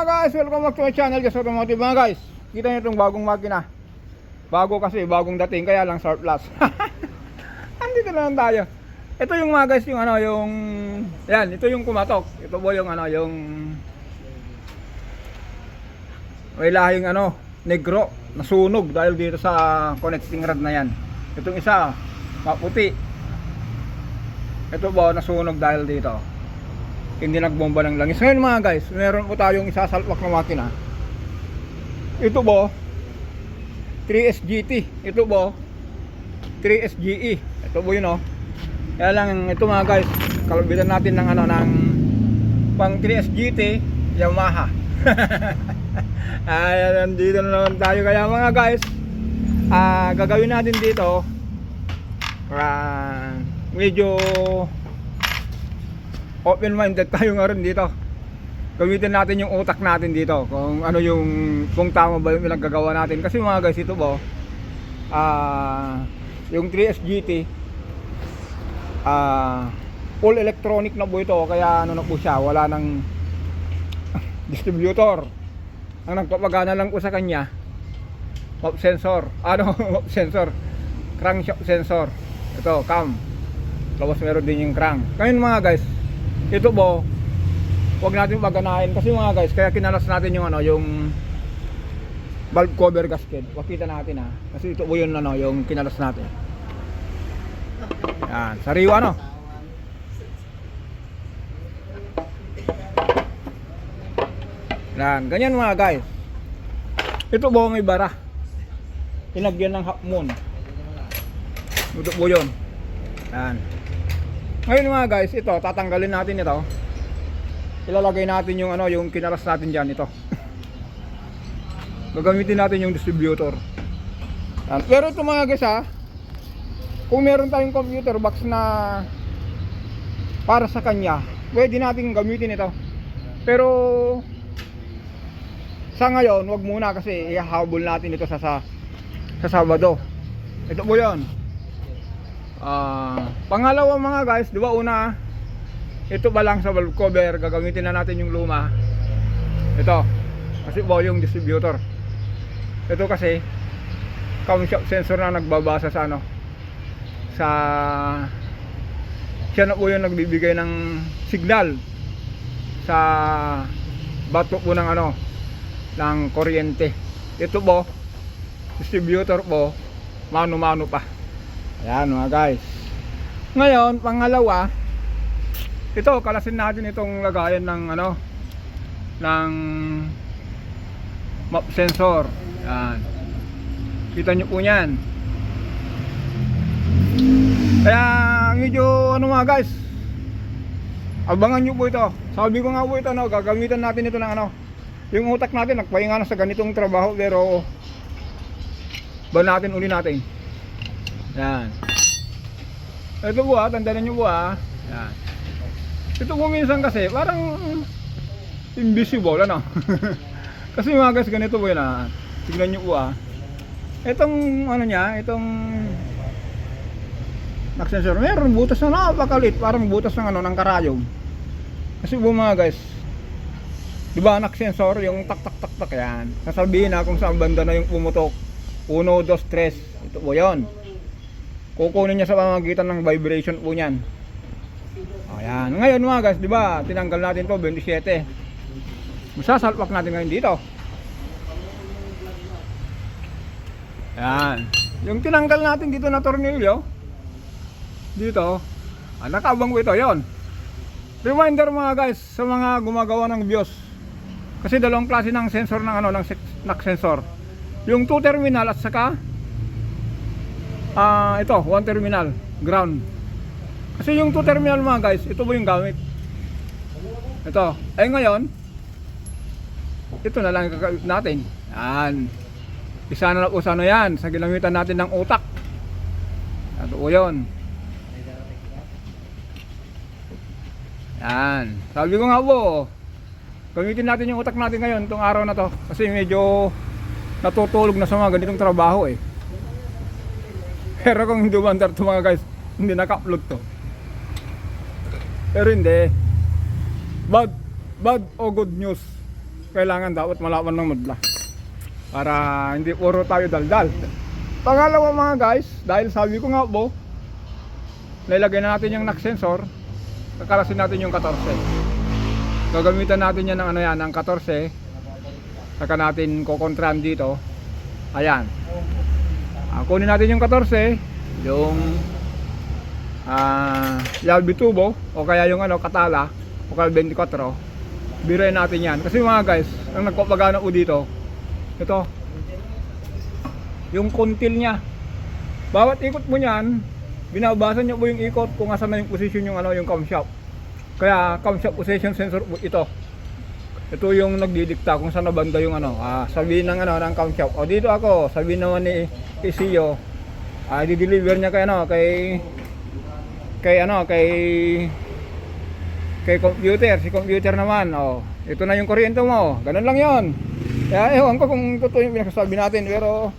guys, welcome back to my channel, Just Automotive mga guys. Kita nyo itong bagong makina. Bago kasi, bagong dating, kaya lang surplus. Andito na lang tayo. Ito yung mga guys, yung ano, yung yan, ito yung kumatok. Ito po yung ano, yung may lahing ano, negro, nasunog dahil dito sa connecting rod na yan. Itong isa, maputi. Ito po, nasunog dahil dito. Hindi nagbomba ng langis. Ngayon mga guys, meron po tayong isasalpak na makina. Ito po 3SGT. Ito po 3SGE. Ito po yun, oh. Kaya lang ito mga guys, kalubitan natin ng ano, ng pang 3SGT Yamaha. Ayan, dito na naman tayo. Kaya mga guys, gagawin natin dito medyo open-minded tayo nga rin dito. Gamitin natin yung utak natin dito. Kung ano yung, kung tama ba yung pinaggagawa natin. Kasi mga guys, ito po yung 3SGT full electronic na po ito. Kaya ano na po siya, wala ng distributor. Ang nagpapagana lang po sa kanya map sensor. Map sensor, crankshaft sensor. Ito, cam. Tapos meron din yung crank. Ngayon mga guys, ito po, huwag natin paganahin kasi mga guys, kaya kinalas natin yung ano, yung valve cover gasket. Pakita natin kasi ito po yun ano, yung kinalas natin. Yan, sariwa no. Yan, ganyan mga guys. Ito po may bara. Pinagyan ng half moon. Ito po yun. Yan. Ngayon mga guys, ito tatanggalin natin ito. Ilalagay natin yung ano, yung kinalas natin diyan ito. Gagamitin natin yung distributor. Yan. Pero ito mga guys kung meron tayong computer box na para sa kanya, pwede natin gamitin ito. Pero sa ngayon, wag muna kasi ihahabol natin ito sa Sabado. Ito po 'yon. Pangalawa mga guys, di ba una, ito pa lang sa valve cover, gagamitin na natin yung luma. Ito, kasi po yung distributor. Ito kasi camshaft sensor na nagbabasa sa ano, sa siya na po yung nagbibigay ng signal sa bato po ng ano, ng kuryente. Ito po, distributor po, mano-mano pa. Ayan mga guys. Ngayon, pangalawa, ito, kalasin natin itong lagayan ng ano, ng map sensor. Ayan. Kita nyo po yan. Kaya medyo ano mga guys, abangan nyo po ito. Sabi ko nga po ito, no, gagamitan natin ito ng ano, yung utak natin nagpahinga na sa ganitong trabaho, pero ba natin uli natin. Yan. Ito po tandaan nyo po Yan. Ito po minsan kasi parang invisible ano. Kasi mga guys, ganito po yun tignan nyo po itong ano niya, itong knock sensor, meron butas na napakalit, parang butas ng ano, ng karayom. Kasi po mga guys, di ba knock sensor, yung tak tak tak tak yan, sasabihin kung saan banda na yung pumutok. 1, 2, 3. Ito po yun. Kukunin niya sa pamamagitan ng vibration po niyan. Ayan. Ngayon mga guys, di ba tinanggal natin to 27. Masasalpak natin ngayon dito. Ayan. Yung tinanggal natin dito na tornilyo, dito, nakaabang po ito. Yun. Reminder mga guys sa mga gumagawa ng BIOS. Kasi dalawang klase ng sensor ng ano, ng knock sensor. Yung 2 terminal at saka ito, 1 terminal, ground. Kasi yung 2 terminal mga guys, ito po yung gamit. Ito, ngayon, ito na lang gagawin natin. Yan. Isa na lang po sa ano yan, sa ginamitan natin ng utak. Ito po yun. Yan. Sabi ko nga po, gamitin natin yung utak natin ngayon, itong araw na to. Kasi medyo natutulog na sa mga ganitong trabaho Pero kung hindi umandar to mga guys, hindi naka-upload to. Pero hindi. Bad o good news. kailangan dapat malaman ng madla para hindi puro tayo daldal. Pangalawa mga guys, dahil sabi ko nga po, nilagay na natin yung knock sensor, kakalasin natin yung 14. Gagamitan natin yan ng ano yan, ng 14. Saka natin kukontrahan dito. Ayan. Kunin natin yung 14, yung Yalbi tubo o kaya yung ano katala o kaya 24. Birayin natin yan. Kasi mga guys, ang nagpapagana po dito, ito yung kontil nya. Bawat ikot mo niyan, binabasa niyo po yung ikot kung asan na yung position yung ano, yung camshaft. Kaya camshaft position sensor po ito. Ito yung nagdidikta kung saan na banda yung ano, sabihin ng ano ng camshaft. O dito ako, sabihin naman ni CEO, di-deliver niya kay ano, kay computer, si computer naman, ito na yung kuryente mo. Ganun lang 'yon. Kaya ewan ko kung totoo yung pinagsasabi natin, pero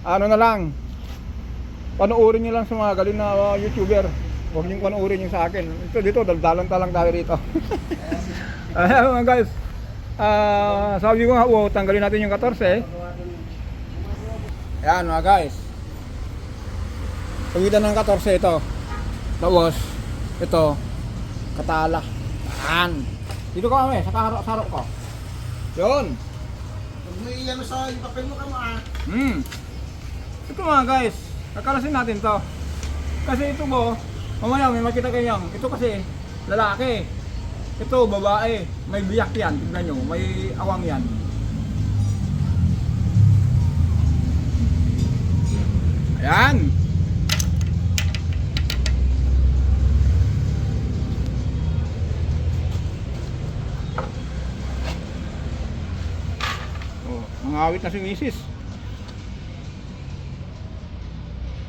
ano na lang, panoorin niyo lang sa mga galing na YouTuber. Huwag niyo panoorin yung sa akin. Ito dito, daldalan talang tayo dito. Ayan mga guys, sabi ko nga po, tanggalin natin yung 14. Ayan mga guys, pagitan ng 14 ito. Tapos ito katala. Ayan. Dito ka kami, sa sarap ko. Yun. Huwag mo iyan sa papel mo kamo Ito mga guys, kakalasin natin to. Kasi ito po, mamaya may makita kayo. Ito kasi lalaki. Ito babae. May biyak yan, tignan nyo. May awang yan. Ayan. Mangawit na si Mrs.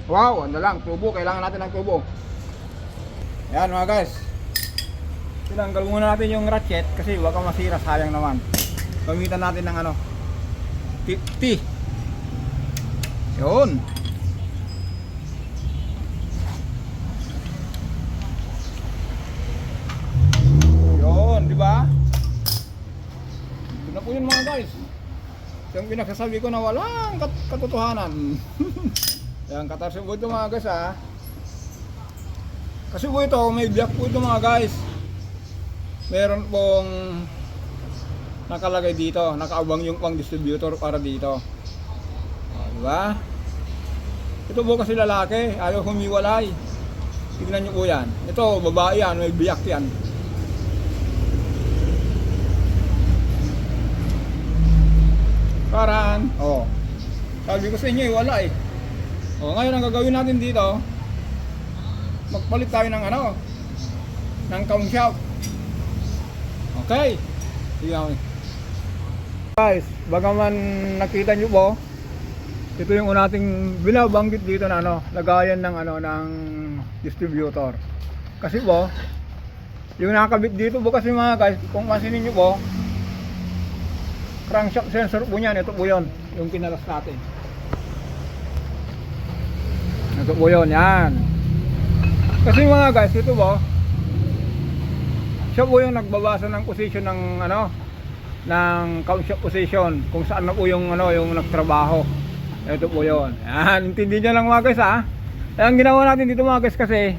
Wow, ano lang, tubo. Kailangan natin ng tubo. Ayan mga guys, tinanggal muna natin yung ratchet kasi baka masira, sayang naman. Gamitan natin ng ano, 50. Yun. Yun, di ba? Ito na po yun mga guys. Yung pinagsasabi ko na walang katotohanan. Yan, 14 po ito mga guys Kasi po ito, may black po ito mga guys. Meron pong nakalagay dito, nakaabang yung pang distributor para dito. Diba? Ito po kasi lalaki, ayaw humiwalay. Tignan nyo po yan. Ito, babae yan, may biyak yan. Parang, sabi ko sa inyo, wala eh. Ngayon ang gagawin natin dito, magpalit tayo ng ano, ng camshaft. Okay. Sige kami. Guys, bagaman nakita nyo po, ito yung nating binabanggit dito na ano, lagayan ng ano, ng distributor. Kasi po, yung nakakabit dito po kasi mga guys, kung masinin nyo po, crankshaft sensor po yan, ito po yun, yung kinalas natin. Ito po yun, yan. Kasi mga guys, ito po, siya po yung nagbabasa ng position ng ano, ng camshaft position, kung saan na po yung ano, yung nagtrabaho. Ito po yun. Yan, intindi nyo lang mga guys ang ginawa natin dito mga guys kasi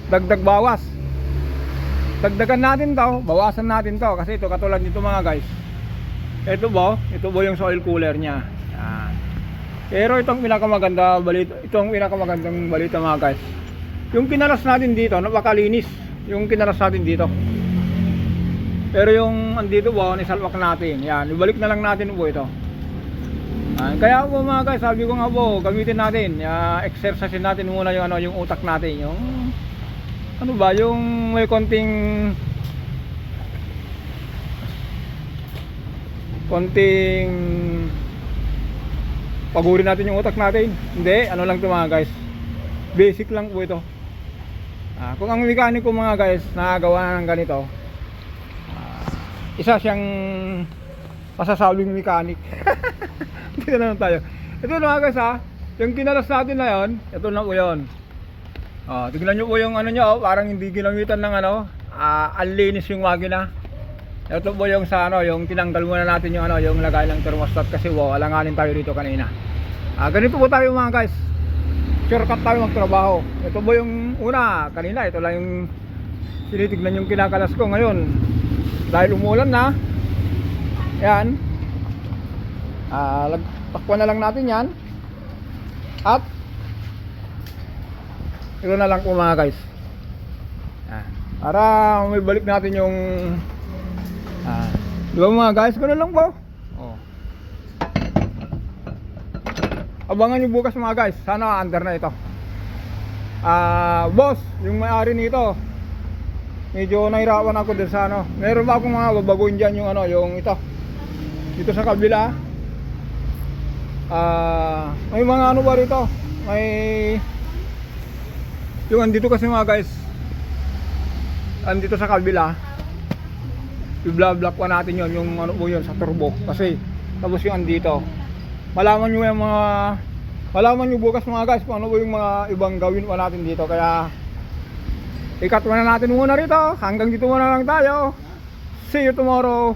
dagdag bawas. Dagdagan natin to, bawasan natin to kasi ito katulad nito mga guys. Ito po yung soil cooler nya. Yan. Pero itong pinakamagandang balita mga guys. Yung kinalas natin dito, napakalinis. Yung kinalas natin dito. Pero yung andito po, nisalwak natin. Yan, ibalik na lang natin po ito. Kaya po mga guys, sabi ko nga po, gamitin natin, exercise natin muna yung ano, yung utak natin, yung ano ba, yung may konting pagurin natin yung utak natin. Hindi, ano lang ito mga guys, basic lang po ito. Kung ang mekaniko mga guys nakagawa ng ganito, isa siyang masasabing mechanic. Dito na lang tayo. Ito na mga guys yung kinalas natin na yun, ito na po yun. Tignan nyo po yung ano nyo, parang hindi ginamitan ng ano, ang linis yung makina. Ito po yung sa ano, yung tinanggal muna natin yung ano, yung lagay ng thermostat kasi wow, alanganin tayo dito kanina. Ganito po tayo mga guys. Shortcut tayo magtrabaho. Ito po yung una, kanina ito lang yung tinitignan yung kinakalas ko ngayon. Dahil umulan na. Yan. Takpan na lang natin yan. At ito na lang po mga guys. Para may balik natin yung di ba mga guys, ganoon lang po. Abangan nyo bukas mga guys. Sana under na ito. Boss, yung may-ari nito, medyo nahirapan ako din sa ano. Meron ba akong mga babaguhin dyan yung ano, yung ito. Dito sa kabila. May mga ano ba rito? May yung andito kasi mga guys. Andito sa kabila. I-block pa natin yon yung ano po yun sa turbo. Kasi tapos yung andito. Malaman nyo bukas mga guys kung ano po yung mga ibang gawin pa natin dito. Kaya i-cut na natin muna rito. Hanggang dito muna lang tayo. See you tomorrow.